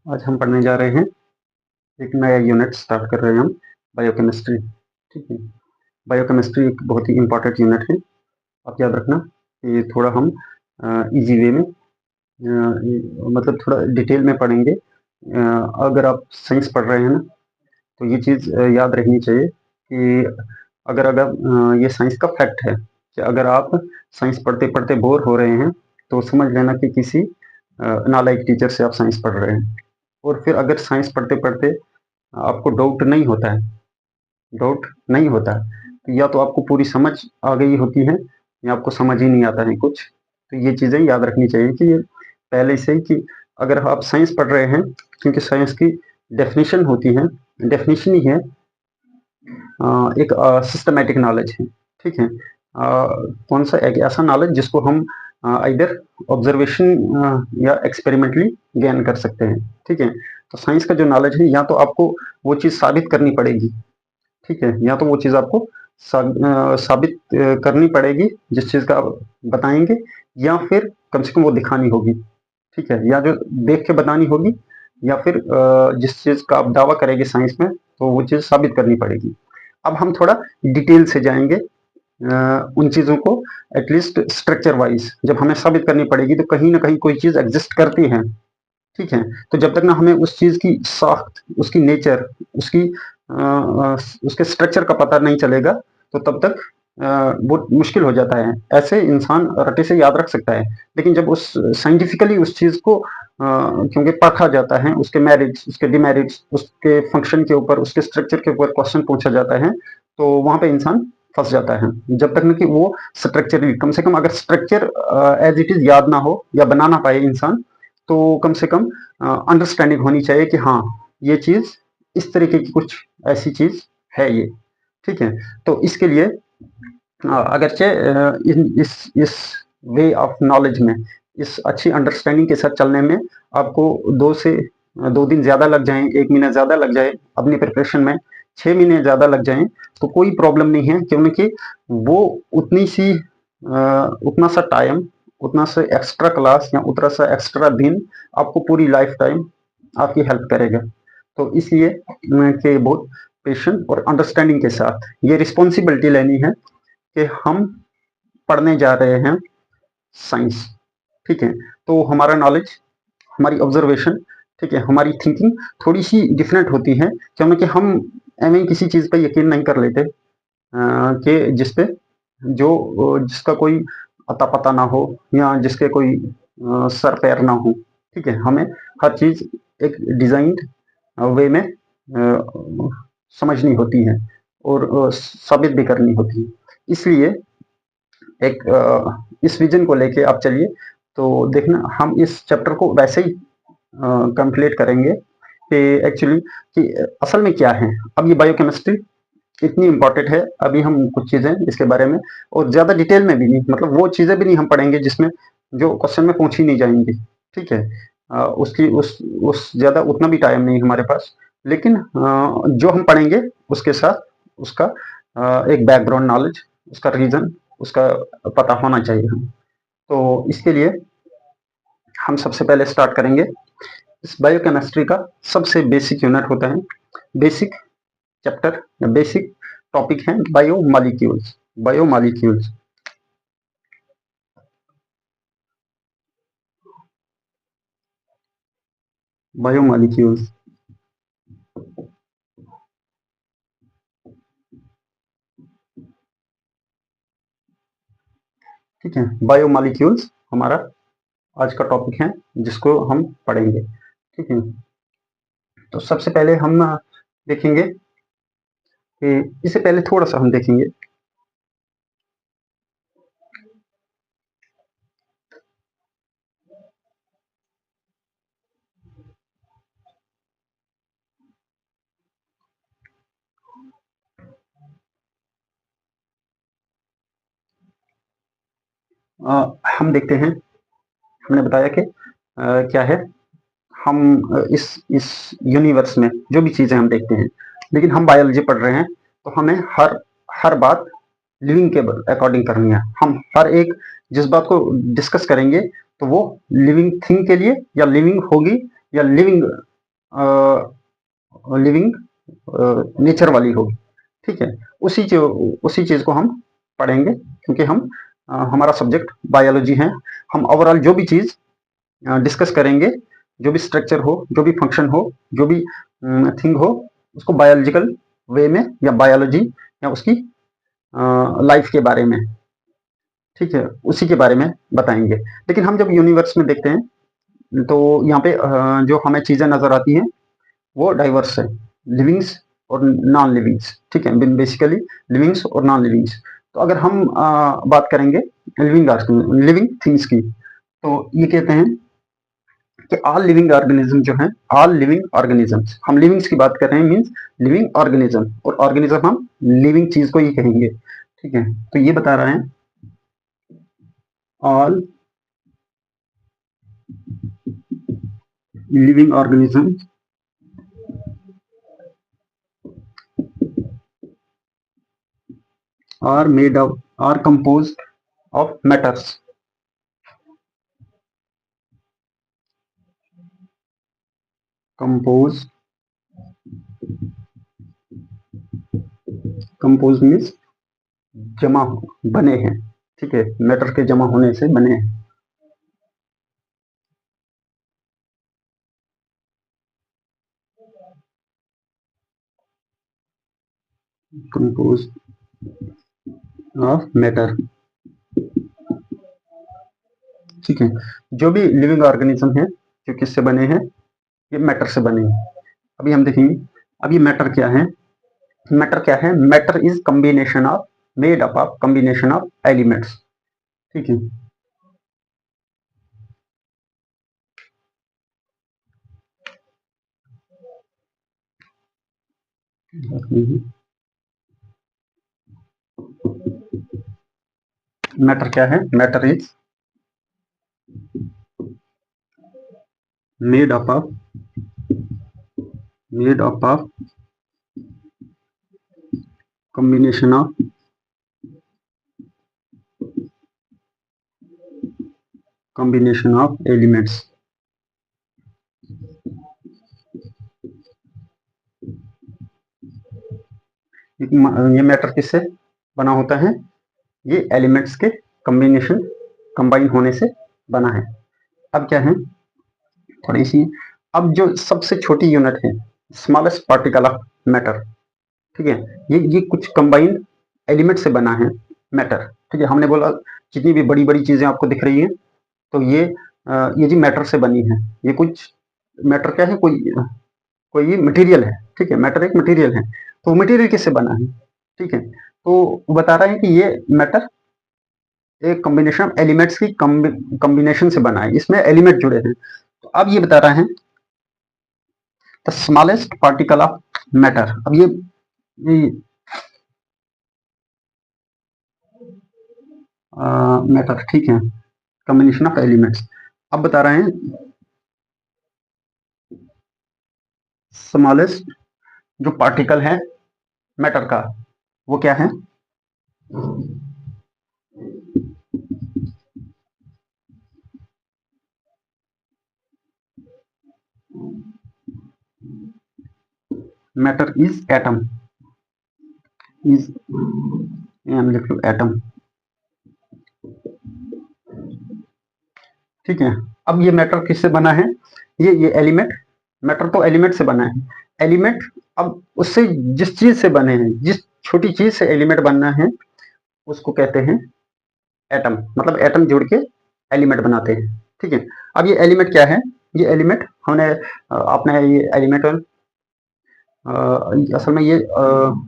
आज हम पढ़ने जा रहे हैं, एक नया यूनिट स्टार्ट कर रहे हैं हम, बायोकेमिस्ट्री। ठीक है, बायोकेमिस्ट्री एक बहुत ही इम्पोर्टेंट यूनिट है। आप याद रखना कि थोड़ा हम इजी वे में मतलब थोड़ा डिटेल में पढ़ेंगे। अगर आप साइंस पढ़ रहे हैं ना, तो ये चीज़ याद रखनी चाहिए कि अगर अगर ये साइंस का फैक्ट है कि अगर आप साइंस पढ़ते पढ़ते बोर हो रहे हैं, तो समझ लेना कि किसी नालायक टीचर से आप साइंस पढ़ रहे हैं। और फिर अगर साइंस पढ़ते पढ़ते आपको डाउट नहीं होता है, डाउट नहीं होता है, तो या तो आपको पूरी समझ आ गई होती है या आपको समझ ही नहीं आता है कुछ। तो ये चीज़ें याद रखनी चाहिए कि ये पहले से ही कि अगर आप साइंस पढ़ रहे हैं, क्योंकि साइंस की डेफिनेशन होती है, डेफिनेशन ही है एक सिस्टमैटिक नॉलेज है। ठीक है, कौन सा एक ऐसा नॉलेज जिसको हम इधर ऑब्जर्वेशन या एक्सपेरिमेंटली गेन कर सकते हैं। ठीक है, तो साइंस का जो नॉलेज है, या तो आपको वो चीज़ साबित करनी पड़ेगी। ठीक है, या तो वो चीज़ आपको साबित करनी पड़ेगी जिस चीज़ का आप बताएंगे, या फिर कम से कम वो दिखानी होगी। ठीक है, या जो देख के बतानी होगी, या फिर जिस चीज़ का आप दावा करेंगे साइंस में, तो वो चीज़ साबित करनी पड़ेगी। अब हम थोड़ा डिटेल से जाएंगे उन चीज़ों को, एटलीस्ट स्ट्रक्चर वाइज जब हमें साबित करनी पड़ेगी तो कहीं ना कहीं कोई चीज़ एग्जिस्ट करती है। ठीक है, तो जब तक ना हमें उस चीज़ की साख्त, उसकी नेचर, उसकी उसके स्ट्रक्चर का पता नहीं चलेगा, तो तब तक बहुत मुश्किल हो जाता है। ऐसे इंसान रटे से याद रख सकता है, लेकिन जब उस साइंटिफिकली उस चीज़ को क्योंकि परखा जाता है, उसके मेरिट्स, उसके डिमेरिट्स, उसके फंक्शन के ऊपर, उसके स्ट्रक्चर के ऊपर क्वेश्चन पूछा जाता है, तो वहाँ पे इंसान फंस जाता है। जब तक न कि वो स्ट्रक्चर, कम से कम अगर स्ट्रक्चर एज इट इज याद ना हो या बना ना पाए इंसान, तो कम से कम अंडरस्टैंडिंग होनी चाहिए कि हाँ, ये चीज़ इस तरीके की कुछ ऐसी चीज़ है ये। ठीक है, तो इसके लिए अगरचे इस वे ऑफ नॉलेज में, इस अच्छी अंडरस्टैंडिंग के साथ चलने में आपको 2 दिन ज़्यादा लग जाएं, 1 महीना ज़्यादा लग जाए अपनी प्रिपरेशन में, 6 महीने ज़्यादा लग जाएं, तो कोई प्रॉब्लम नहीं है, क्योंकि वो उतना सा टाइम, उतना सा एक्स्ट्रा क्लास या उतना सा एक्स्ट्रा दिन आपको पूरी लाइफ टाइम आपकी हेल्प करेगा। तो इसलिए कि बहुत पेशेंट और अंडरस्टैंडिंग के साथ ये रिस्पॉन्सिबिलिटी लेनी है कि हम पढ़ने जा रहे हैं साइंस। ठीक है, तो हमारा नॉलेज, हमारी ऑब्जर्वेशन, ठीक है, हमारी थिंकिंग थोड़ी सी डिफरेंट होती है, क्योंकि हम एवं किसी चीज़ पे यकीन नहीं कर लेते कि जिसपे जिसका कोई अता पता ना हो, या जिसके कोई सर पैर ना हो। ठीक है, हमें हर चीज़ एक डिज़ाइंड वे में समझनी होती है और साबित भी करनी होती है। इसलिए एक इस विजन को लेके आप चलिए, तो देखना हम इस चैप्टर को वैसे ही कंप्लीट करेंगे कि एक्चुअली कि असल में क्या है। अब ये बायोकेमिस्ट्री इतनी इम्पोर्टेंट है, अभी हम कुछ चीज़ें इसके बारे में और ज़्यादा डिटेल में भी नहीं, मतलब वो चीज़ें भी नहीं हम पढ़ेंगे जिसमें जो क्वेश्चन में पूछी नहीं जाएंगी। ठीक है, उसकी उस ज़्यादा उतना भी टाइम नहीं हमारे पास, लेकिन जो हम पढ़ेंगे उसके साथ उसका एक बैकग्राउंड नॉलेज, उसका रीज़न, उसका पता होना चाहिए हम। तो इसके लिए हम सबसे पहले स्टार्ट करेंगे इस बायोकेमिस्ट्री का सबसे बेसिक यूनिट होता है, बेसिक चैप्टर या बेसिक टॉपिक है बायोमॉलिक्यूल्स। Biomolecules, biomolecules. ठीक है, बायोमॉलिक्यूल्स हमारा आज का टॉपिक है जिसको हम पढ़ेंगे। ठीक है, तो सबसे पहले हम देखेंगे कि इससे पहले थोड़ा सा हम देखेंगे हम देखते हैं, हमने बताया कि क्या है, हम इस यूनिवर्स में जो भी चीज़ें हम देखते हैं, लेकिन हम बायोलॉजी पढ़ रहे हैं, तो हमें हर हर बात लिविंग के अकॉर्डिंग करनी है। हम हर एक जिस बात को डिस्कस करेंगे, तो वो लिविंग थिंग के लिए, या लिविंग होगी या लिविंग लिविंग नेचर वाली होगी, ठीक है। उसी चीज को हम पढ़ेंगे, क्योंकि हम हमारा सब्जेक्ट बायोलॉजी है। हम ओवरऑल जो भी चीज डिस्कस करेंगे, जो भी स्ट्रक्चर हो, जो भी फंक्शन हो, जो भी थिंग हो, उसको बायोलॉजिकल वे में या बायोलॉजी या उसकी लाइफ के बारे में, ठीक है, उसी के बारे में बताएंगे। लेकिन हम जब यूनिवर्स में देखते हैं तो यहाँ पे जो हमें चीजें नजर आती हैं वो डाइवर्स है, लिविंग्स और नॉन लिविंग्स, ठीक है, बेसिकली लिविंग्स और नॉन लिविंग्स। तो अगर हम बात करेंगे लिविंग थिंग्स की, तो ये कहते हैं कि ऑल लिविंग ऑर्गेनिज्म जो है, ऑल लिविंग ऑर्गेनिजम्स, हम लिविंग्स की बात कर रहे हैं, मीन्स लिविंग ऑर्गेनिज्म, और ऑर्गेनिज्म हम लिविंग चीज को ही कहेंगे, ठीक है। तो ये बता रहे हैं all living organism are made of are composed of matters, composed composed means जमा बने हैं, ठीक है, मैटर के जमा होने से बने हैं। composed of matter, ठीक है। जो भी लिविंग ऑर्गेनिज्म है जो किससे बने हैं, ये मैटर से बने हैं। अभी हम देखेंगे, अब ये मैटर क्या है। मैटर क्या है? Matter is combination of, made up of combination of elements, ठीक है। मैटर क्या है? Matter is made up of combination of elements, ये मैटर किससे बना होता है? ये एलिमेंट्स के कॉम्बिनेशन, कंबाइन होने से बना है। अब क्या है, थोड़ी सी, अब जो सबसे छोटी यूनिट है, स्मॉलेस्ट पार्टिकल ऑफ मैटर, ठीक है, ये कुछ कंबाइंड एलिमेंट से बना है मैटर, ठीक है। हमने बोला जितनी भी बड़ी बड़ी चीजें आपको दिख रही हैं, तो ये जी मैटर से बनी है। ये कुछ मैटर क्या है, कोई मटेरियल है, ठीक है, मैटर एक मटेरियल है। तो मटेरियल किससे बना है, ठीक है। तो बता रहा है कि ये मैटर एक कॉम्बिनेशन ऑफ एलिमेंट्स की कॉम्बिनेशन से बना है, इसमें एलिमेंट जुड़े हैं। तो अब ये बता रहा है the smallest particle of matter. अब ये मैटर, ठीक है, कॉम्बिनेशन ऑफ एलिमेंट्स। अब बता रहे हैं स्मॉलेस्ट जो पार्टिकल है मैटर का, वो क्या है? मैटर इज एटम, इज लिख लो एटम, ठीक है। अब ये मैटर किससे बना है? ये एलिमेंट, मैटर तो एलिमेंट से बना है। एलिमेंट अब उससे जिस चीज से बने हैं, जिस छोटी चीज से एलिमेंट बनना है, उसको कहते हैं एटम। मतलब एटम जुड़ के एलिमेंट बनाते हैं, ठीक है। अब ये एलिमेंट क्या है? ये एलिमेंट हमने आपने ये एलिमेंट असल में ये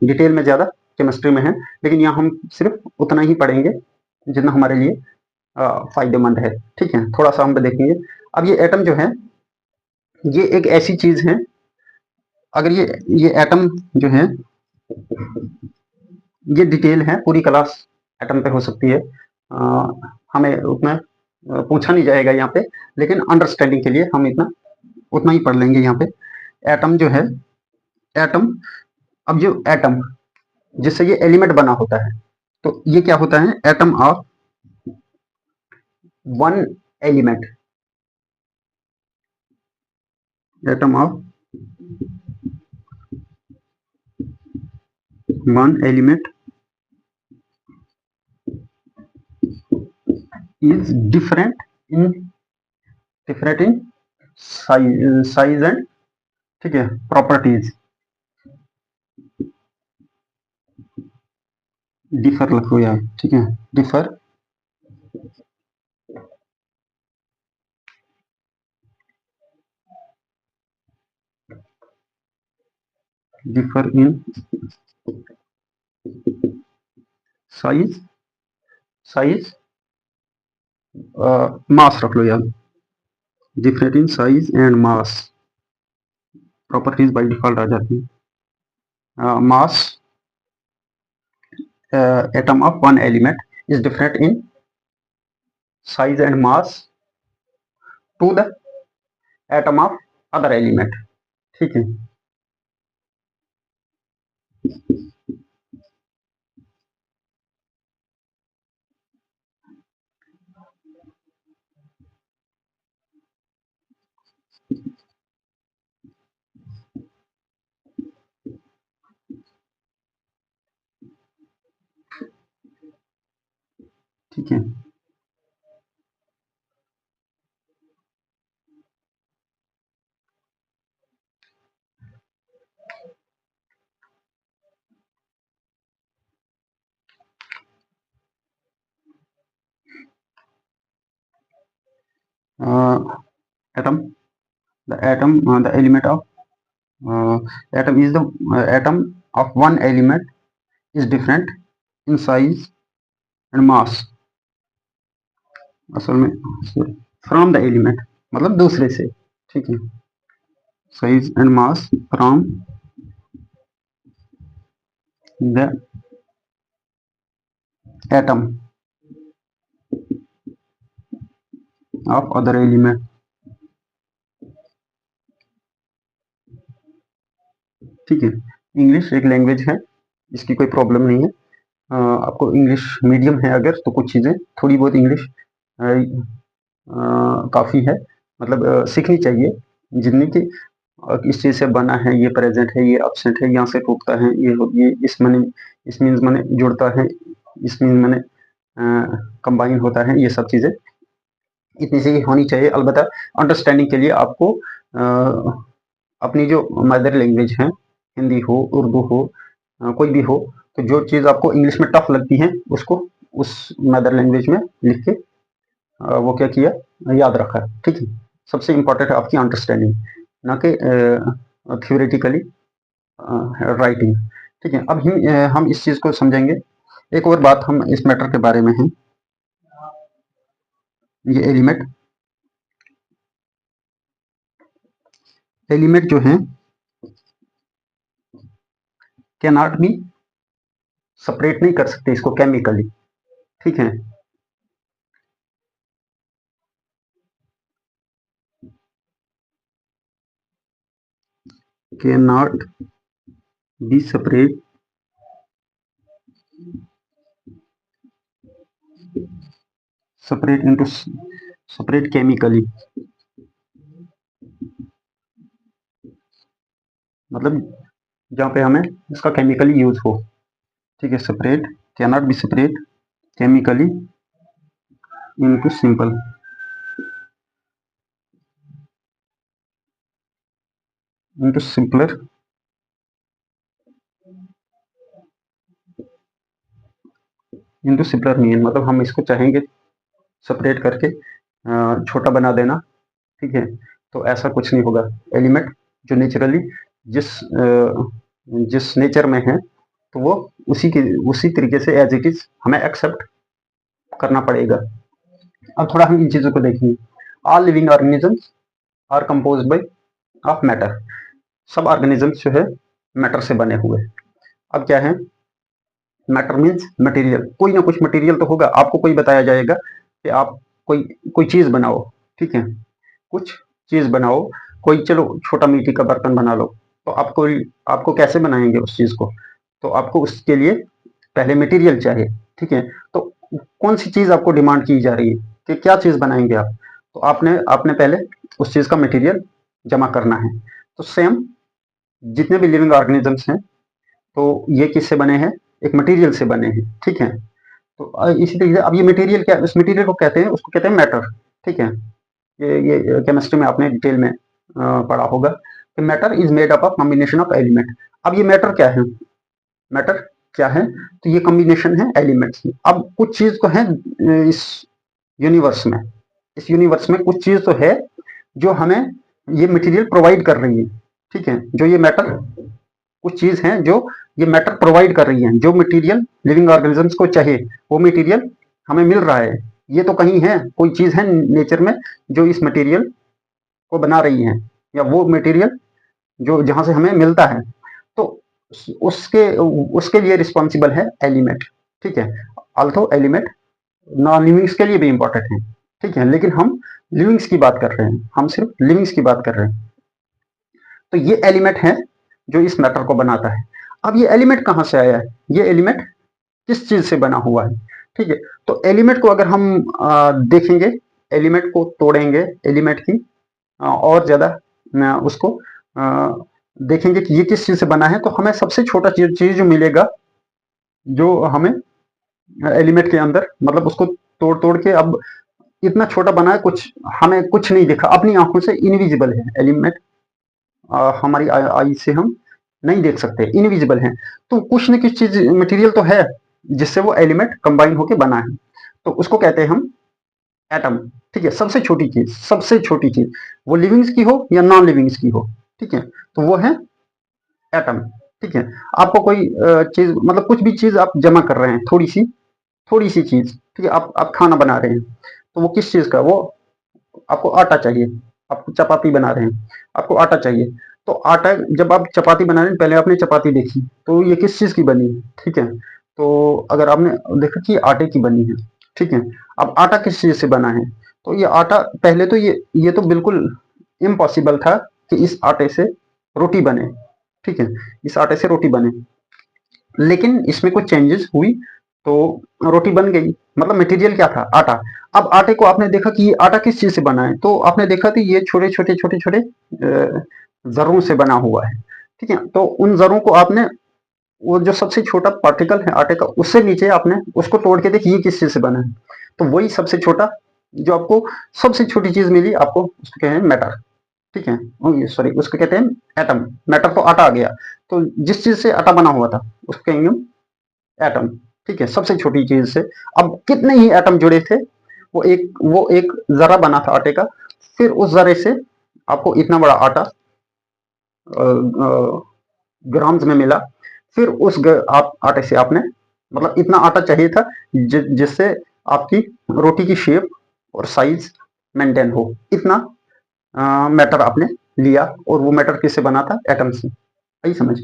डिटेल में ज्यादा केमिस्ट्री में है, लेकिन यहाँ हम सिर्फ उतना ही पढ़ेंगे जितना हमारे लिए फायदेमंद है, ठीक है। थोड़ा सा हम देखेंगे। अब ये एटम जो है, ये एक ऐसी चीज है, अगर ये एटम जो है, ये डिटेल है, पूरी क्लास एटम पे हो सकती है, हमें उतना पूछा नहीं जाएगा यहाँ पे, लेकिन अंडरस्टैंडिंग के लिए हम इतना उतना ही पढ़ लेंगे यहाँ पे। एटम जो है, एटम, अब जो एटम जिससे ये एलिमेंट बना होता है, तो ये क्या होता है? Atom of one element, atom of one element is different in size and, ठीक है, प्रॉपर्टीज, डिफर लिखो यार, ठीक है, डिफर इन साइज मास रख लो यार, different in size and mass, properties by default आ जाती है। Mass atom of one element is different in size and mass to the atom of other element, ठीक है। ठीक है, atom, the element of atom is the atom of one element is different in size and mass, असल में from the element मतलब दूसरे से, ठीक है, size and mass from the atom of other element, ठीक है। इंग्लिश एक लैंग्वेज है, इसकी कोई प्रॉब्लम नहीं है। आपको इंग्लिश मीडियम है अगर, तो कुछ चीज़ें थोड़ी बहुत इंग्लिश काफ़ी है, मतलब सीखनी चाहिए, जितनी कि इस चीज़ से बना है, ये प्रेजेंट है, ये एब्सेंट है, यहाँ से टूटता है, ये इस माने, इस मीन्स माने जुड़ता है, इस मीन्स माने कंबाइन होता है, ये सब चीज़ें इतनी सी होनी चाहिए। अलबत्ता अंडरस्टैंडिंग के लिए आपको अपनी जो मदर लैंग्वेज है, हिंदी हो, उर्दू हो, कोई भी हो, तो जो चीज़ आपको इंग्लिश में टफ लगती है उसको उस मदर लैंग्वेज में लिख के वो क्या किया, याद रखा, ठीक है। सबसे इम्पोर्टेंट है आपकी अंडरस्टैंडिंग, ना कि थ्योरेटिकली राइटिंग, ठीक है। अब हम इस चीज़ को समझेंगे। एक और बात हम इस मैटर के बारे में है, ये एलिमेंट जो है कैन नॉट बी सेपरेट नहीं कर सकते इसको केमिकली, ठीक है। Can not be separate into separate chemically, मतलब जहाँ पे हमें इसका केमिकली यूज हो, ठीक है। Separate can not be separate chemically into simple, into simpler into simpler mean, मतलब हम इसको चाहेंगे सेपरेट करके छोटा बना देना, ठीक है। तो ऐसा कुछ नहीं होगा। एलिमेंट जो नेचुरली जिस जिस नेचर में है, तो वो उसी तरीके से एज इट इज हमें एक्सेप्ट करना पड़ेगा। अब थोड़ा हम इन चीजों को देखेंगे। All living organisms are composed by of matter, सब ऑर्गेनिजम्स जो है मैटर से बने हुए। अब क्या है, मैटर मीन्स मटेरियल, कोई ना कुछ मटेरियल तो होगा। आपको कोई बताया जाएगा कि आप कोई कोई चीज बनाओ, ठीक है, कुछ चीज बनाओ, कोई चलो छोटा मिट्टी का बर्तन बना लो, तो आपको कैसे बनाएंगे उस चीज को, तो आपको उसके लिए पहले मटेरियल चाहिए, ठीक है। तो कौन सी चीज आपको डिमांड की जा रही है कि क्या चीज बनाएंगे आप, तो आपने आपने पहले उस चीज का मटेरियल जमा करना है। तो सेम जितने भी लिविंग ऑर्गेनिजम्स हैं, तो ये किससे बने हैं? एक मटेरियल से बने हैं, ठीक है। तो इसी तरीके से अब ये मटेरियल क्या, उस मटेरियल को कहते हैं, उसको कहते हैं मैटर, ठीक है। ये केमिस्ट्री में आपने डिटेल में पढ़ा होगा कि matter is made up of combination of element. अब ये मैटर क्या है? मैटर क्या है? तो ये कॉम्बिनेशन है एलिमेंट्स की। अब कुछ चीज तो है इस यूनिवर्स में, इस यूनिवर्स में कुछ चीज तो है जो हमें ये मटेरियल प्रोवाइड कर रही है, ठीक है। जो ये मैटर, कुछ चीज है जो ये मैटर प्रोवाइड कर रही है, जो मटेरियल लिविंग ऑर्गेनिजम्स को चाहिए वो मटेरियल हमें मिल रहा है। ये तो कहीं है, कोई चीज है नेचर में जो इस मटेरियल को बना रही है, या वो मटेरियल जो जहां से हमें मिलता है, तो उसके उसके लिए रिस्पॉन्सिबल है एलिमेंट, ठीक है। अल्थो एलिमेंट नॉन लिविंग्स के लिए भी इंपॉर्टेंट है, ठीक है, लेकिन हम लिविंग्स की बात कर रहे हैं, हम सिर्फ लिविंग्स की बात कर रहे हैं। तो ये एलिमेंट है जो इस मैटर को बनाता है। अब ये एलिमेंट कहां से आया है? ये एलिमेंट किस चीज से बना हुआ है, ठीक है। तो एलिमेंट को अगर हम देखेंगे, एलिमेंट को तोड़ेंगे, एलिमेंट की और ज्यादा उसको देखेंगे कि ये किस चीज से बना है, तो हमें सबसे छोटा चीज जो मिलेगा, जो हमें एलिमेंट के अंदर, मतलब उसको तोड़ तोड़ के अब इतना छोटा बना है, कुछ हमें कुछ नहीं दिखा, अपनी आंखों से इनविजिबल है एलिमेंट, हमारी आई से हम नहीं देख सकते, इनविजिबल है। तो कुछ न कुछ चीज मटेरियल तो है जिससे वो एलिमेंट कंबाइन होके बना है, तो उसको कहते हैं हम एटम, ठीक है। सबसे छोटी चीज, सबसे छोटी चीज, वो लिविंग्स की हो या नॉन लिविंग्स की हो, ठीक है, तो वो है एटम, ठीक है। आपको कोई चीज, मतलब कुछ भी चीज आप जमा कर रहे हैं, थोड़ी सी चीज, ठीक है, आप खाना बना रहे हैं, तो वो किस चीज का, वो आपको आटा चाहिए, आप चपाती बना रहे हैं, आपको आटा चाहिए, तो आटा, जब आप चपाती बना रहे हैं, पहले आपने चपाती देखी, तो ये किस चीज की बनी है, ठीक है। तो अगर आपने देखा कि आटे की बनी है, ठीक है, अब आटा किस चीज से बना है, तो ये आटा, पहले तो ये तो बिल्कुल इम्पॉसिबल था कि इस आटे से रोटी बने, ठीक है, इस आटे से रोटी बने, लेकिन इसमें कुछ चेंजेस हुई तो रोटी बन गई। मतलब मटेरियल क्या था? आटा। अब आटे को आपने देखा कि ये आटा किस चीज से बना है, तो आपने देखा कि ये छोटे छोटे छोटे छोटे जरों से बना हुआ है, ठीक है। तो उन जरों को आपने, वो जो सबसे छोटा पार्टिकल है आटे का, उससे नीचे आपने उसको तोड़ के देखिए ये किस चीज से बना है, तो वही सबसे छोटा, जो आपको सबसे छोटी चीज मिली, आपको उसको कहते हैं मैटर, ठीक है, सॉरी, उसको कहते हैं एटम। मैटर तो आटा आ गया, तो जिस चीज से आटा बना हुआ था उसको कहेंगे हम एटम, ठीक है, सबसे छोटी चीज से। अब कितने ही एटम जुड़े थे, वो एक जरा बना था आटे का, फिर उस जरे से आपको इतना बड़ा आटा ग्राम्स में मिला, फिर आप आटे से आपने, मतलब इतना आटा चाहिए था जिससे आपकी रोटी की शेप और साइज मेंटेन हो, इतना मैटर आपने लिया, और वो मैटर किससे बना था? एटम से। आई समझ?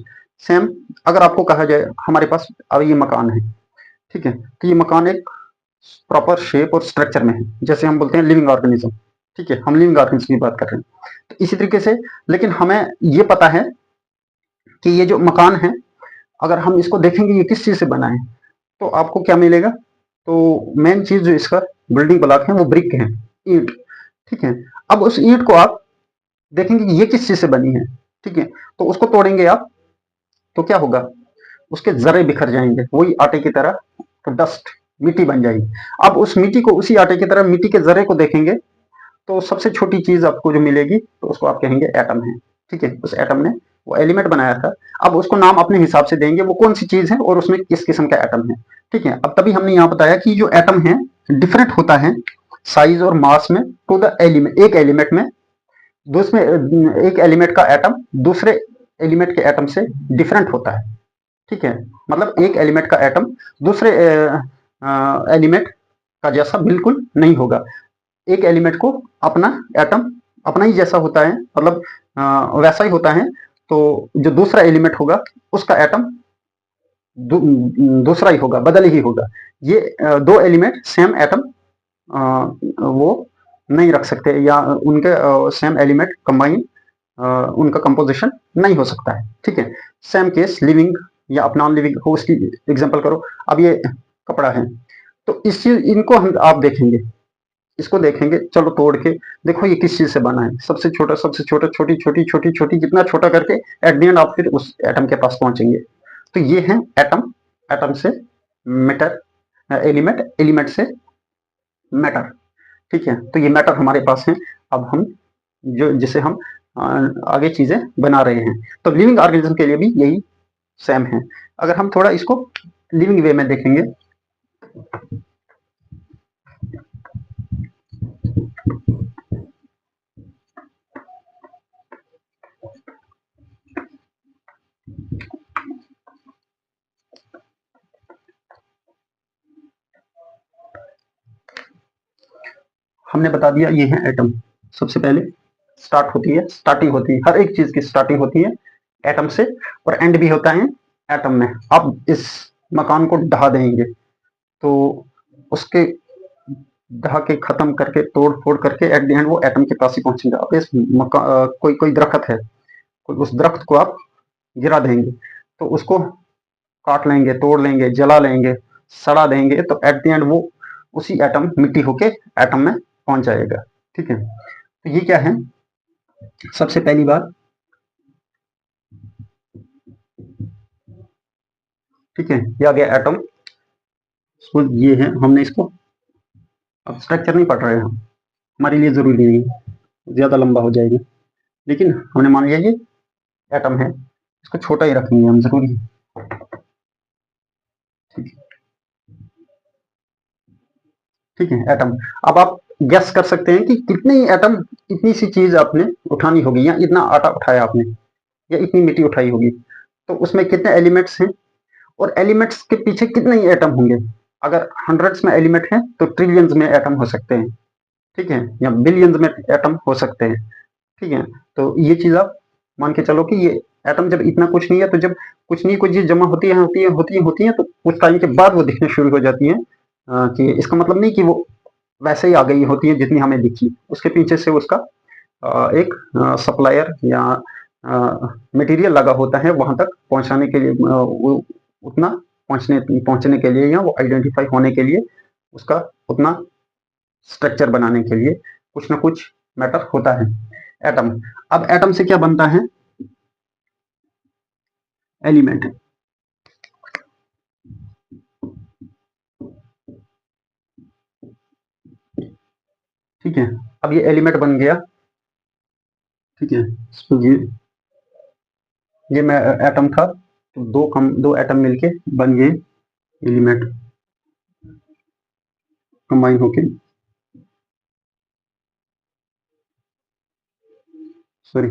सेम अगर आपको कहा जाए, हमारे पास अब ये मकान है, ठीक है, तो ये मकान एक प्रॉपर शेप और स्ट्रक्चर में है, जैसे हम बोलते हैं लिविंग ऑर्गेनिज्म, ठीक है, हम लिविंग ऑर्गेनिज्म की बात कर रहे हैं, तो इसी तरीके से। लेकिन हमें ये पता है कि ये जो मकान है, अगर हम इसको देखेंगे ये किस चीज से बना है, तो आपको क्या मिलेगा? तो मेन चीज जो इसका बिल्डिंग ब्लॉक है वो ब्रिक है, ईंट, ठीक है। अब उस ईंट को आप देखेंगे कि ये किस चीज से बनी है, ठीक है, तो उसको तोड़ेंगे आप, तो क्या होगा? उसके जरे बिखर जाएंगे, वही आटे की तरह, तो डस्ट, मिट्टी बन जाएगी। अब उस मिट्टी को, उसी आटे की तरह मिट्टी के जरे को देखेंगे, तो सबसे छोटी चीज आपको जो मिलेगी, तो उसको आप कहेंगे एटम है, ठीक है। उस एटम ने वो एलिमेंट बनाया था, अब उसको नाम अपने हिसाब से देंगे, वो कौन सी चीज है और उसमें किस किस्म का एटम है, ठीक है। अब तभी हमने यहाँ बताया कि जो एटम है डिफरेंट होता है साइज और मास में, टू द एलिमेंट, एक एलिमेंट में, दूसरे एक एलिमेंट का एटम दूसरे एलिमेंट के एटम से डिफरेंट होता है, ठीक है। मतलब एक एलिमेंट का एटम दूसरे एलिमेंट का जैसा बिल्कुल नहीं होगा, एक एलिमेंट को अपना एटम अपना ही जैसा होता है, मतलब वैसा ही होता है, तो जो दूसरा एलिमेंट होगा उसका एटम दूसरा ही होगा, बदल ही होगा। ये दो एलिमेंट सेम एटम वो नहीं रख सकते, या उनके सेम एलिमेंट कंबाइन, उनका कंपोजिशन नहीं हो सकता है, ठीक है। सेम केस लिविंग या आप नॉन लिविंग हो, उसकी एग्जांपल करो। अब ये कपड़ा है, तो इस चीज, इनको हम आप देखेंगे, इसको देखेंगे, चलो तोड़ के देखो ये किस चीज से बना है, सबसे छोटा, छोटी छोटी छोटी छोटी, जितना छोटा करके एट द एंड आप फिर उस एटम के पास पहुंचेंगे। तो ये है एटम, एटम से मैटर, एलिमेंट, एलिमेंट से मैटर। ठीक है, तो ये मैटर हमारे पास है। अब हम जो जिसे हम आगे चीजें बना रहे हैं, तो लिविंग ऑर्गेनिज्म के लिए भी यही सेम है। अगर हम थोड़ा इसको लिविंग वे में देखेंगे, हमने बता दिया ये है एटम। सबसे पहले स्टार्ट होती है, स्टार्टिंग होती है, हर एक चीज की स्टार्टिंग होती है एटम से, और एंड भी होता है एटम में। अब इस मकान को ढहा देंगे तो उसके ढहा के खत्म करके, तोड़ फोड़ करके एट द एंड वो एटम के पास ही पहुंचेगा। अब इस कोई कोई दरख्त है, कोई उस दरख्त को आप गिरा देंगे तो उसको काट लेंगे, तोड़ लेंगे, जला लेंगे, सड़ा देंगे, तो एट द एंड वो उसी एटम, मिट्टी होके एटम में पहुंच जाएगा। ठीक है, तो ये क्या है, सबसे पहली बात, ठीक है, ये आ गया एटम। ये है, हमने इसको, अब स्ट्रक्चर नहीं पढ़ रहे हैं हम, हमारे लिए जरूरी नहीं है, ज्यादा लंबा हो जाएगा, लेकिन हमने मान लिया ये एटम है, इसको छोटा ही रखेंगे हम, जरूरी है। ठीक है, ठीक है, एटम। अब आप गेस कर सकते हैं कि कितने एटम, इतनी सी चीज आपने उठानी होगी, या इतना आटा उठाया आपने, या इतनी मिट्टी उठाई होगी, तो उसमें कितने एलिमेंट्स हैं, और एलिमेंट्स के पीछे कितने ही एटम होंगे। अगर हंड्रेड्स में एलिमेंट हैं तो ट्रिलियंस में एटम हो सकते हैं, ठीक है, या बिलियंस में एटम हो सकते हैं। ठीक है, तो ये चीज आप मान के चलो कि ये एटम जब इतना कुछ नहीं है, तो जब कुछ नहीं कुछ चीज जमा होती है, तो उस टाइम के बाद वो दिखने शुरू हो जाती है। कि इसका मतलब नहीं कि वो वैसे ही आ गई होती है जितनी हमें दिखी, उसके पीछे से उसका एक सप्लायर या मटेरियल लगा होता है वहां तक पहुंचाने के लिए, वो उतना पहुंचने के लिए, या वो आइडेंटिफाई होने के लिए, उसका उतना स्ट्रक्चर बनाने के लिए कुछ ना कुछ मैटर होता है, एटम। अब एटम से क्या बनता है, एलिमेंट। ठीक है, अब ये एलिमेंट बन गया। ठीक है, ये मैं एटम था, तो दो एटम मिलके बन गए एलिमेंट, कंबाइन होके, सॉरी,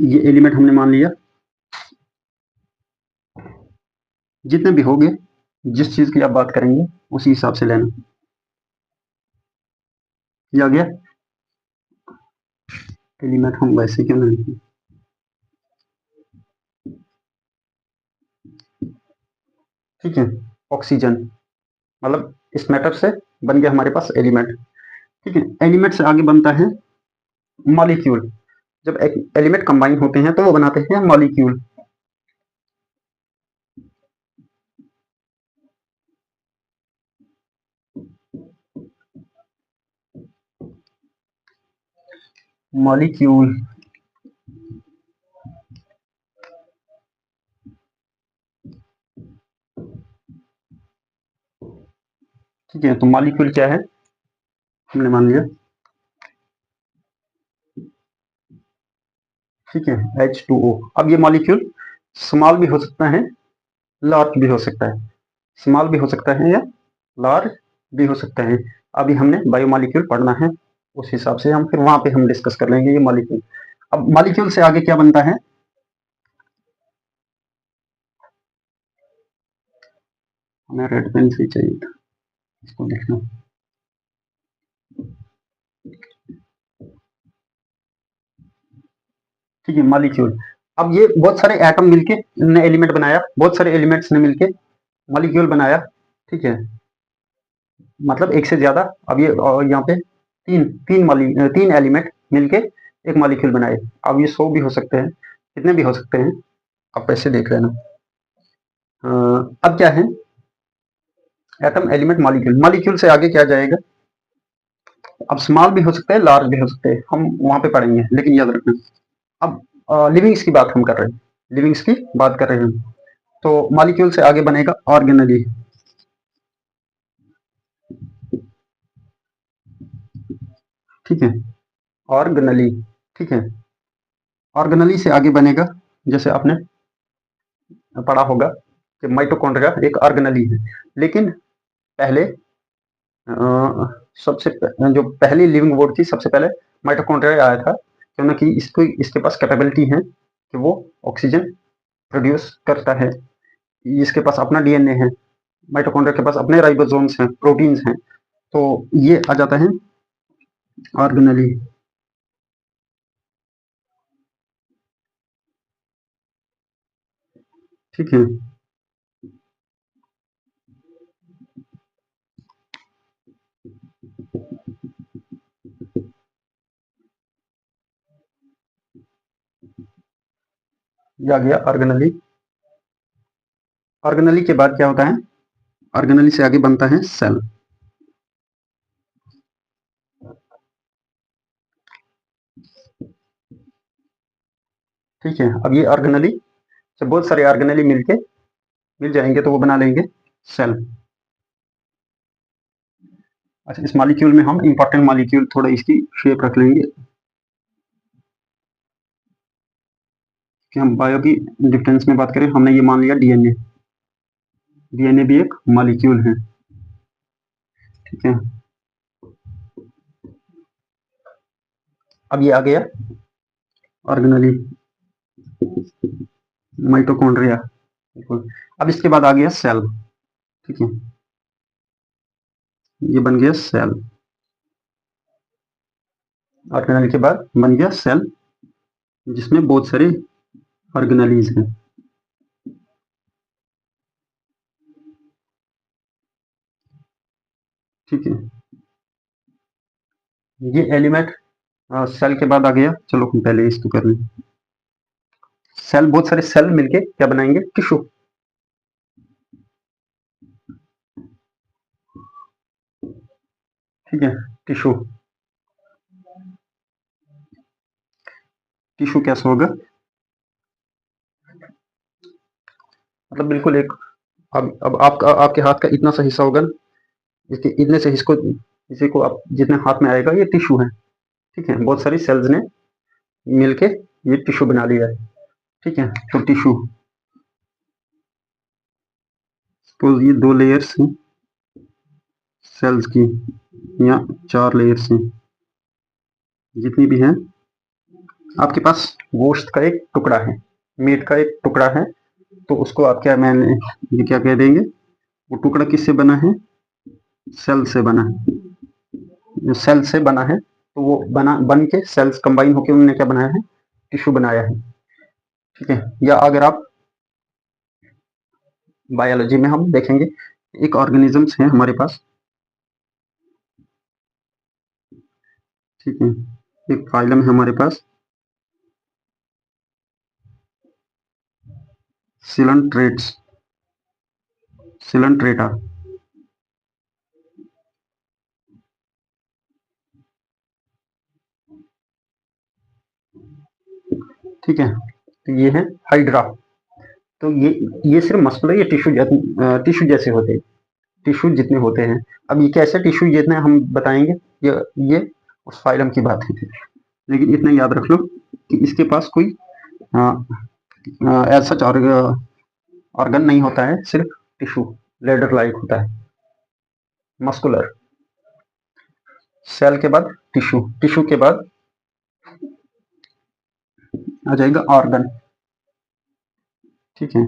ये एलिमेंट हमने मान लिया। जितने भी होंगे, जिस चीज की आप बात करेंगे उसी हिसाब से लेना। ये आ गया एलिमेंट, हम वैसे क्यों नहीं लिखें। ठीक है, ऑक्सीजन, मतलब इस मैटर से बन गया हमारे पास एलिमेंट। ठीक है, एलिमेंट से आगे बनता है मॉलिक्यूल। जब एलिमेंट कंबाइन होते हैं तो वो बनाते हैं मॉलिक्यूल। मॉलिक्यूल, ठीक है, तो मॉलिक्यूल क्या है, हमने मान लिया। ठीक है, H2O। अब ये मॉलिक्यूल स्मॉल भी हो सकता है, लार्ज भी हो सकता है, स्मॉल भी हो सकता है या लार्ज भी हो सकता है। अभी हमने बायोमॉलिक्यूल पढ़ना है, उस हिसाब से हम फिर वहां पे हम डिस्कस कर लेंगे ये मॉलिक्यूल। अब मॉलिक्यूल से आगे क्या बनता है, हमें रेड पेन से चाहिए था, इसको लिखना। ठीक है, मॉलिक्यूल। अब ये बहुत सारे एटम मिलके ने एलिमेंट बनाया, बहुत सारे एलिमेंट्स ने मिलके मॉलिक्यूल बनाया। ठीक है, मतलब एक से ज्यादा। अब ये यहाँ पे तीन एलिमेंट मिलके एक मॉलिक्यूल बनाए। अब ये 100 भी हो सकते हैं, कितने भी हो सकते हैं, आप ऐसे देख लेना। अब क्या है, एटम, एलिमेंट, मॉलिक्यूल। मॉलिक्यूल से आगे क्या जाएगा, अब स्मॉल भी हो सकते हैं, लार्ज भी हो सकते हैं, हम वहां पे पढ़ेंगे, लेकिन याद रखना। अब लिविंग्स की बात हम कर रहे हैं, लिविंग्स की बात कर रहे हैं। तो मॉलिक्यूल से आगे बनेगा ऑर्गेनली। ठीक है, ऑर्गेनली। ठीक है, ऑर्गेनली से आगे बनेगा, जैसे आपने पढ़ा होगा कि माइटोकॉन्ड्रिया एक ऑर्गेनली है। लेकिन पहले सबसे जो पहली लिविंग वर्ड थी, सबसे पहले माइटोकॉन्ड्रिया आया था, क्योंकि इसको इसके पास कैपेबिलिटी है कि वो ऑक्सीजन प्रोड्यूस करता है। इसके पास अपना डीएनए है, माइटोकॉन्ड्रिया के पास अपने राइबोसोम्स हैं, प्रोटीन्स हैं, तो ये आ जाता है ऑर्गेनली। ठीक है, ये आ गया ऑर्गेनली। ऑर्गेनली के बाद क्या होता है, ऑर्गेनली से आगे बनता है सेल। ठीक है, अब ये ऑर्गेनली से बहुत सारे ऑर्गेनली मिल जाएंगे तो वो बना लेंगे सेल। अच्छा, इस मॉलिक्यूल में हम इंपॉर्टेंट मॉलिक्यूल थोड़ा इसकी शेप रख लेंगे कि हम बायो की डिफरेंस में बात करें। हमने ये मान लिया डीएनए, डीएनए भी एक मॉलिक्यूल है। ठीक है, अब ये आ गया ऑर्गेनली, माइटोकॉन्ड्रिया। अब इसके बाद आ गया सेल। ठीक है, ये बन गया सेल। ऑर्गेनल के बाद बन गया सेल, जिसमें बहुत सारे ऑर्गेनलीज हैं। ठीक है, ये एलिमेंट सेल के बाद आ गया। चलो हम पहले इसको कर लें। सेल, बहुत सारे सेल मिलके क्या बनाएंगे, टिश्यू। ठीक है, टिश्यू। टिश्यू कैसे होगा, मतलब बिल्कुल एक, अब आपका, आपके हाथ का इतना सा हिस्सा होगा, इसके इतने से इसको, इसी को आप जितने हाथ में आएगा, ये टिश्यू है। ठीक है, बहुत सारी सेल्स ने मिलके ये टिश्यू बना लिया है। ठीक है, तो टिश्यू, तो ये 2 लेयर्स हैं सेल्स की, या 4 लेयर्स हैं, जितनी भी हैं। आपके पास गोश्त का एक टुकड़ा है, मीट का एक टुकड़ा है, तो उसको आप क्या, मैंने ये क्या कह देंगे, वो टुकड़ा किससे बना है, सेल से बना है। जो सेल से बना है, तो वो बन के सेल्स कंबाइन होकर उन्होंने क्या बनाया है, टिश्यू बनाया है। ठीक है, या अगर आप बायोलॉजी में हम देखेंगे, एक ऑर्गेनिजम्स है हमारे पास। ठीक है, एक फाइलम है हमारे पास, सिलेंट्रेट्स, सिलेंट्रेटा। ठीक है, तो ये है हाइड्रा। तो ये सिर्फ मस्कुलर या टिश्यू जैसे होते हैं, टिश्यू जितने होते हैं। अब ये कैसे टिश्यू जितने हम बताएंगे, ये उस फाइलम की बात है। लेकिन इतना याद रख लो कि इसके पास कोई ऐसा ऑर्गन नहीं होता है, सिर्फ टिश्यू लेडर लाइक होता है, मस्कुलर। सेल के बाद टिश्यू, टिश्यू के बाद आ जाएगा ऑर्गन। ठीक है,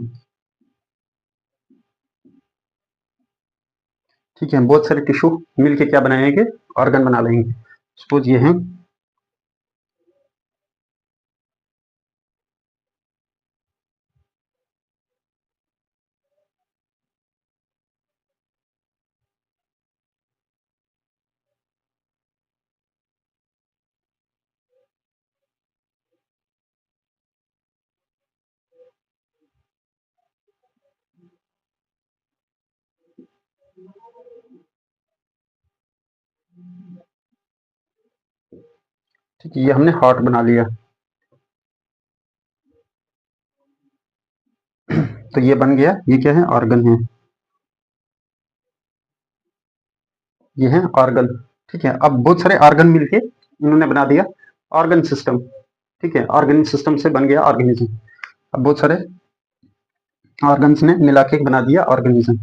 ठीक है, बहुत सारे टिश्यू मिलके क्या बनाएंगे, ऑर्गन बना लेंगे। सपोज ये है, ठीक है, ये हमने हार्ट बना लिया। तो ये बन गया, ये क्या है, ऑर्गन है, ये है ऑर्गन। ठीक है, अब बहुत सारे ऑर्गन मिलके इन्होंने बना दिया ऑर्गन सिस्टम। ठीक है, ऑर्गन सिस्टम से बन गया ऑर्गेनिज्म। अब बहुत सारे ऑर्गन्स ने मिला के बना दिया ऑर्गेनिज्म।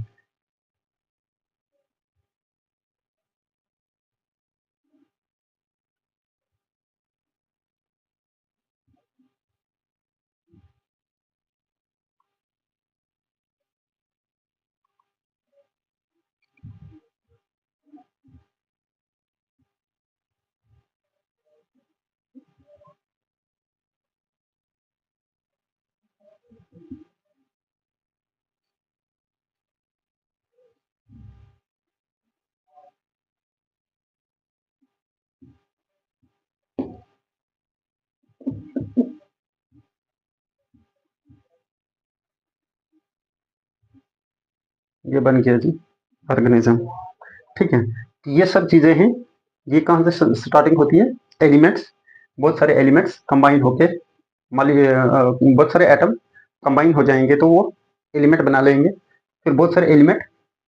ये बन गया जी ऑर्गेनिज्म। ठीक है, तो ये सब चीजें हैं, ये कहाँ से स्टार्टिंग होती है, एलिमेंट्स, बहुत सारे एलिमेंट्स कंबाइन होके बहुत सारे एटम कंबाइन हो जाएंगे तो वो एलिमेंट बना लेंगे, फिर बहुत सारे एलिमेंट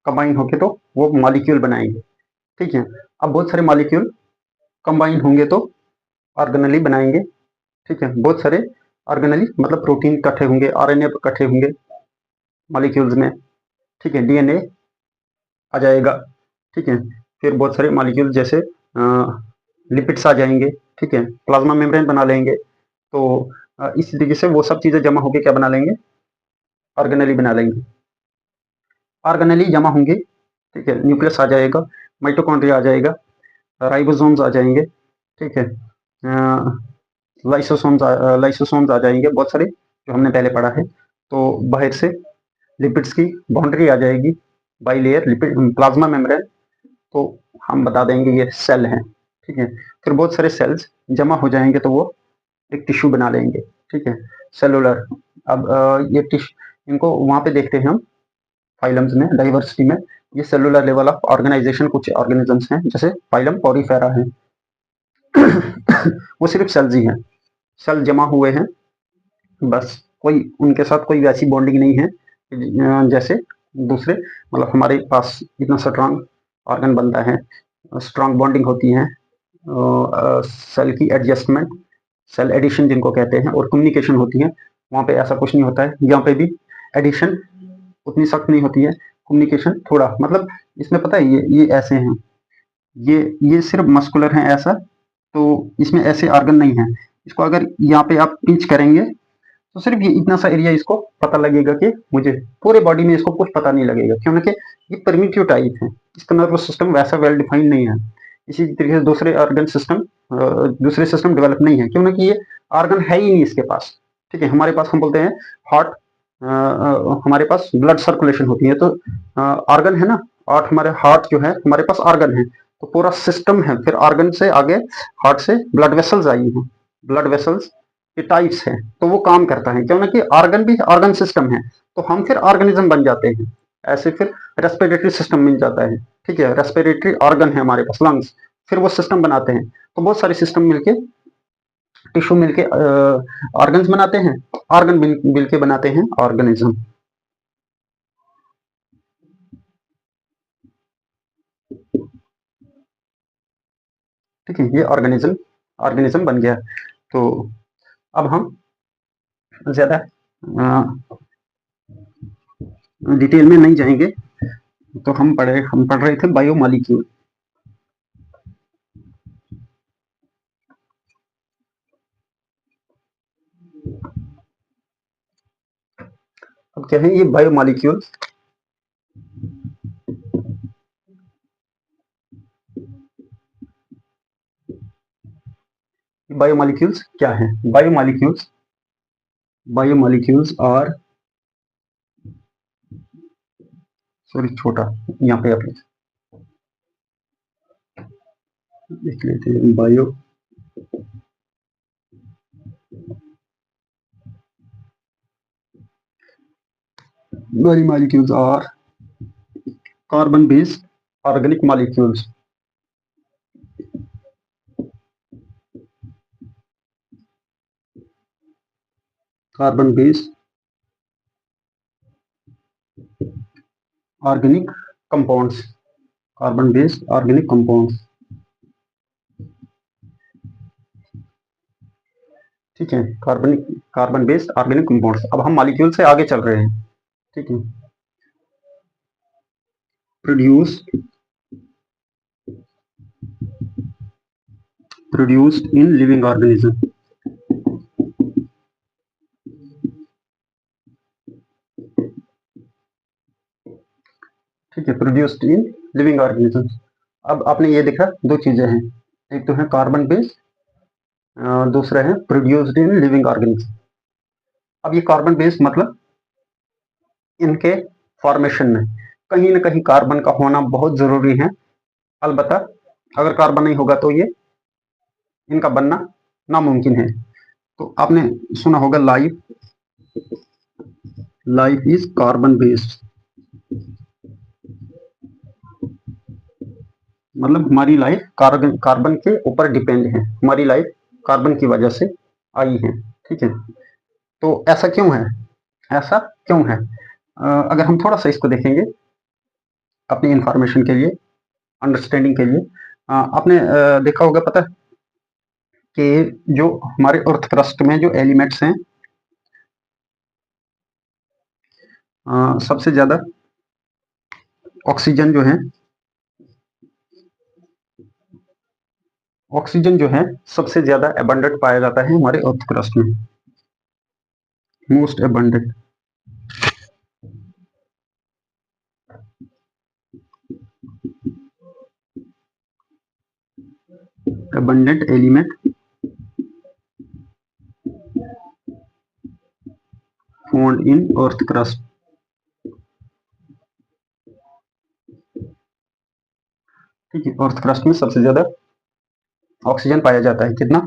कंबाइन होके तो वो मॉलिक्यूल बनाएंगे। ठीक है, अब बहुत सारे मॉलिक्यूल कंबाइन होंगे तो ऑर्गेनली बनाएंगे। ठीक है, बहुत सारे ऑर्गेनली मतलब प्रोटीन इकट्ठे होंगे, आरएनए इकट्ठे होंगे मॉलिक्यूल्स में। ठीक है, डीएनए आ जाएगा। ठीक है, फिर बहुत सारे मॉलिक्यूल जैसे लिपिड्स आ जाएंगे। ठीक है, प्लाज्मा मेम्ब्रेन बना लेंगे। तो इस तरीके से वो सब चीजें जमा होकर क्या बना लेंगे, ऑर्गेनली बना लेंगे। ऑर्गेनली जमा होंगे, ठीक है, न्यूक्लियस आ जाएगा, माइटोकॉन्ड्रिया आ जाएगा, राइबोसोम्स आ जाएंगे। ठीक है, लाइसोसोम्स आ जाएंगे बहुत सारे, जो हमने पहले पढ़ा है। तो बाहर से लिपिड्स की बाउंड्री आ जाएगी, by layer lipid plasma membrane, तो हम बता देंगे ये सेल है। ठीक है, फिर बहुत सारे सेल्स जमा हो जाएंगे तो वो एक टिश्यू बना लेंगे। ठीक है, सेलुलर। अब ये टिश्यू, इनको वहां पे देखते हैं हम फाइलम्स में, डाइवर्सिटी में। ये सेलुलर लेवल ऑफ ऑर्गेनाइजेशन कुछ ऑर्गेनिजम्स हैं, जैसे फाइलम पॉरीफेरा है। वो सिर्फ सेल्स ही हैं, सेल जमा हुए हैं बस, कोई उनके साथ कोई वैसी बॉन्डिंग नहीं है जैसे दूसरे, मतलब हमारे पास इतना स्ट्रांग ऑर्गन बनता है, स्ट्रांग बॉन्डिंग होती है, सेल की एडजस्टमेंट, सेल एडिशन जिनको कहते हैं, और कम्युनिकेशन होती है। वहाँ पे ऐसा कुछ नहीं होता है, यहाँ पे भी एडिशन उतनी सख्त नहीं होती है, कम्युनिकेशन थोड़ा, मतलब इसमें पता है ये ऐसे हैं, ये सिर्फ मस्कुलर है ऐसा, तो इसमें ऐसे ऑर्गन नहीं है। इसको अगर यहाँ पे आप पिंच करेंगे तो सिर्फ ये इतना सा एरिया इसको पता लगेगा कि मुझे, पूरे बॉडी में इसको कुछ पता नहीं लगेगा, क्योंकि ये प्रिमिटिव टाइप है, इसका नर्वस सिस्टम वैसा वेल डिफाइंड नहीं है। इसी तरीके से दूसरे ऑर्गन सिस्टम, दूसरे सिस्टम डेवलप नहीं है, क्योंकि ये ऑर्गन है ही नहीं इसके पास। ठीक है, हमारे पास हम बोलते हैं हार्ट, हमारे पास ब्लड सर्कुलेशन होती है, तो ऑर्गन है ना, हार्ट, हमारे हार्ट जो है हमारे पास ऑर्गन है, तो पूरा सिस्टम है, फिर ऑर्गन से आगे हार्ट से ब्लड वेसल्स आई हैं, ब्लड वेसल्स के टाइप्स हैं, तो वो काम करता है, क्योंकि ऑर्गन भी ऑर्गन सिस्टम है, तो हम फिर ऑर्गेनिज्म बन जाते हैं। ऐसे फिर रेस्पिरेटरी सिस्टम मिल जाता है। ठीक है, रेस्पिरेटरी ऑर्गन है हमारे पास, लंग्स, फिर वो सिस्टम बनाते हैं, तो बहुत सारे सिस्टम मिलके, टिश्यू मिलके ऑर्गन्स बनाते हैं, ऑर्गन मिलके बनाते हैं ऑर्गेनिज्म। ठीक है, ये ऑर्गेनिज्म ऑर्गेनिज्म बन गया। तो अब हम ज्यादा डिटेल में नहीं जाएंगे, तो हम पढ़ रहे थे बायोमॉलिक्यूल। अब क्या है ये बायोमॉलिक्यूल, बायोमॉलिक्यूल्स क्या है, बायोमॉलिक्यूल्स और, सॉरी छोटा, यहाँ पे आप लिख लेते हैं बायोमॉलिक्यूल्स और carbon based organic molecules. Carbon based organic compounds, carbon based organic compounds. ठीक है, कार्बन बेस्ड ऑर्गेनिक कंपाउंड्स। अब हम मॉलिक्यूल से आगे चल रहे हैं। ठीक है, प्रोड्यूस्ड इन लिविंग ऑर्गेनिज्म। ठीक है, प्रोड्यूस्ड इन लिविंग ऑर्गेनिज्म। अब आपने ये देखा दो चीजें हैं, एक तो है कार्बन बेस्ड, दूसरा है प्रोड्यूस्ड इन लिविंग ऑर्गेनिज्म। अब ये कार्बन बेस्ड मतलब इनके फॉर्मेशन में कहीं ना कहीं कार्बन का होना बहुत जरूरी है। अलबत्ता अगर कार्बन नहीं होगा तो ये इनका बनना नामुमकिन है। तो आपने सुना होगा लाइफ इज कार्बन बेस्ड, मतलब हमारी लाइफ कार्बन के ऊपर डिपेंड है, हमारी लाइफ कार्बन की वजह से आई है। ठीक है, तो ऐसा क्यों है, ऐसा क्यों है? अगर हम थोड़ा सा इसको देखेंगे अपनी इंफॉर्मेशन के लिए, अंडरस्टैंडिंग के लिए, आपने देखा होगा, पता है कि जो हमारे अर्थ क्रस्ट में जो एलिमेंट्स हैं, सबसे ज्यादा ऑक्सीजन जो है, ऑक्सीजन जो है सबसे ज्यादा एबंडेंट पाया जाता है हमारे अर्थ क्रस्ट में, most abundant. Abundant element found in earth crust. ठीक है, अर्थ क्रस्ट में सबसे ज्यादा ऑक्सीजन पाया जाता है। कितना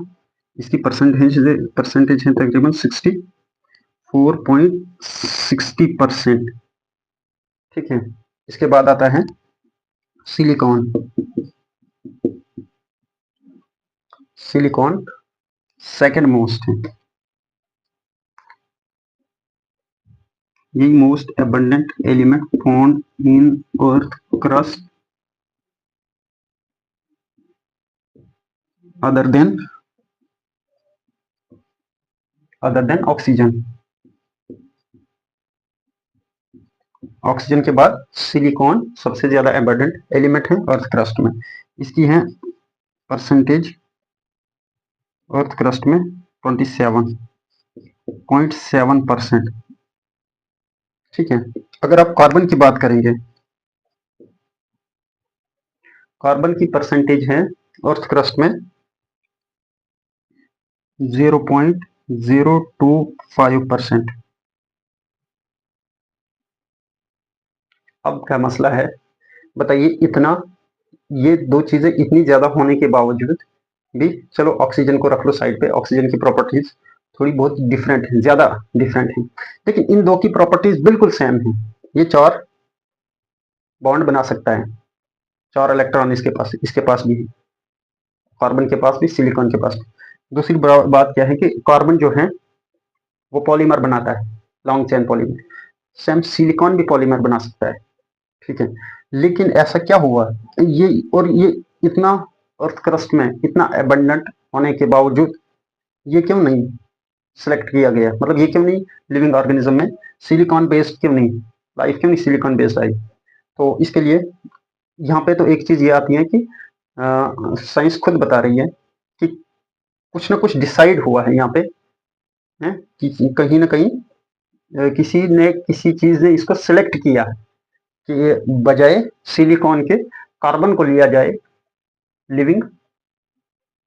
इसकी परसेंटेज है तकरीबन 64.60%। ठीक है, इसके बाद आता है सिलिकॉन। सिलिकॉन सेकंड मोस्ट है, यही most abundant element found in earth crust other than oxygen. Oxygen के बाद सिलिकॉन सबसे ज्यादा एबंडेंट एलिमेंट है अर्थ क्रस्ट में। इसकी है परसेंटेज अर्थ क्रस्ट में 27.7%। ठीक है, अगर आप कार्बन की बात करेंगे, कार्बन की परसेंटेज है अर्थ क्रस्ट में 0.025%। अब क्या मसला है बताइए, इतना ये दो चीजें इतनी ज्यादा होने के बावजूद भी, चलो ऑक्सीजन को रख लो साइड पे, ऑक्सीजन की प्रॉपर्टीज थोड़ी बहुत डिफरेंट है, ज्यादा डिफरेंट है, लेकिन इन दो की प्रॉपर्टीज बिल्कुल सेम है। ये 4 बॉन्ड बना सकता है, 4 इलेक्ट्रॉन इसके पास भी है, कार्बन के पास भी, सिलिकॉन के पास भी। दूसरी बात क्या है कि कार्बन जो है वो पॉलीमर बनाता है, long chain polymer. Same silicon भी पॉलीमर बना सकता है। ठीक है, लेकिन ऐसा क्या हुआ, ये इतना अर्थ क्रस्ट में इतना एबंडेंट होने के बावजूद ये क्यों नहीं सिलेक्ट किया गया, मतलब ये क्यों नहीं लिविंग ऑर्गेनिज्म में सिलिकॉन बेस्ड क्यों नहीं, लाइफ क्यों नहीं सिलिकॉन बेस्ड आई? तो इसके लिए यहाँ पे तो एक चीज ये आती है कि साइंस खुद बता रही है कि कुछ ना कुछ डिसाइड हुआ है यहाँ पे, है कि कहीं ना कहीं किसी ने किसी चीज ने इसको सिलेक्ट किया है कि बजाय सिलिकॉन के कार्बन को लिया जाए लिविंग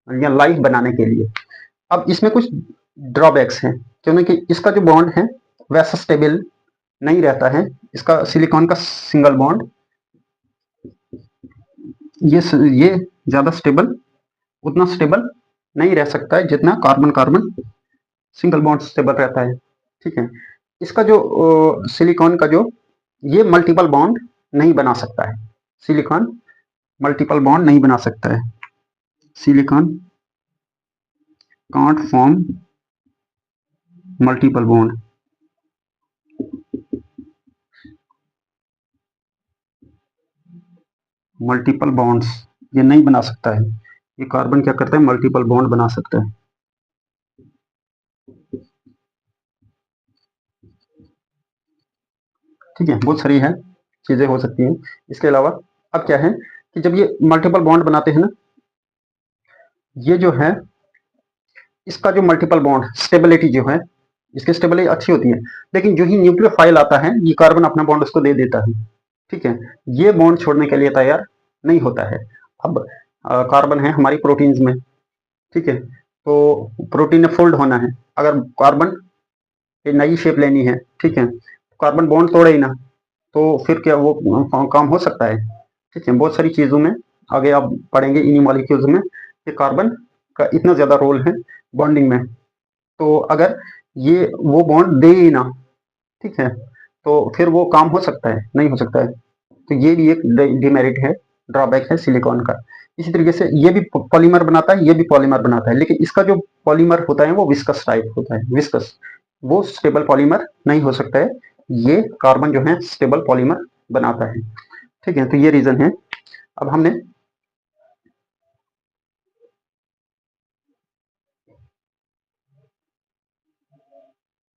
या लाइफ बनाने के लिए। अब इसमें कुछ ड्रॉबैक्स हैं, क्योंकि इसका जो बॉन्ड है वैसा स्टेबल नहीं रहता है। इसका सिलिकॉन का सिंगल बॉन्ड ये ज्यादा स्टेबल, उतना स्टेबल नहीं रह सकता है जितना carbon carbon single bond stable रहता है। ठीक है, इसका जो सिलिकॉन का जो ये मल्टीपल बॉन्ड नहीं बना सकता है, सिलिकॉन मल्टीपल बॉन्ड नहीं बना सकता है। Silicon can't form multiple bond. Multiple bonds ये नहीं बना सकता है। ये कार्बन क्या करता है, मल्टीपल बॉन्ड बना सकता है। ठीक है, बहुत सारी है चीजें हो सकती हैं इसके अलावा। अब क्या है कि जब ये मल्टीपल बॉन्ड बनाते हैं ना, ये जो है इसका जो मल्टीपल बॉन्ड स्टेबिलिटी जो है, इसकी स्टेबिलिटी अच्छी होती है, लेकिन जो ही न्यूक्लियोफाइल आता है ये कार्बन अपना बॉन्ड उसको दे देता है। ठीक है, ये बॉन्ड छोड़ने के लिए तैयार नहीं होता है। अब कार्बन है हमारी प्रोटीन्स में, ठीक है, तो प्रोटीन ने फोल्ड होना है, अगर कार्बन ये नई शेप लेनी है, ठीक है, कार्बन बॉन्ड तोड़े ही ना, तो फिर क्या वो काम हो सकता है। ठीक है, बहुत सारी चीज़ों में आगे आप पढ़ेंगे इन्हीं मॉलिक्यूल्स में कि कार्बन का इतना ज़्यादा रोल है बॉन्डिंग में। तो अगर ये वो बॉन्ड दे ही ना, ठीक है, तो फिर वो काम हो सकता है, नहीं हो सकता है। तो ये भी एक डिमेरिट है, ड्रॉबैक है सिलिकॉन का। इसी तरीके से ये भी पॉलीमर बनाता है, ये भी पॉलीमर बनाता है, लेकिन इसका जो पॉलीमर होता है वो विस्कस टाइप होता है, विस्कस, वो स्टेबल पॉलीमर नहीं हो सकता है। ये कार्बन जो है स्टेबल पॉलीमर बनाता है। ठीक है, तो ये रीजन है। अब हमने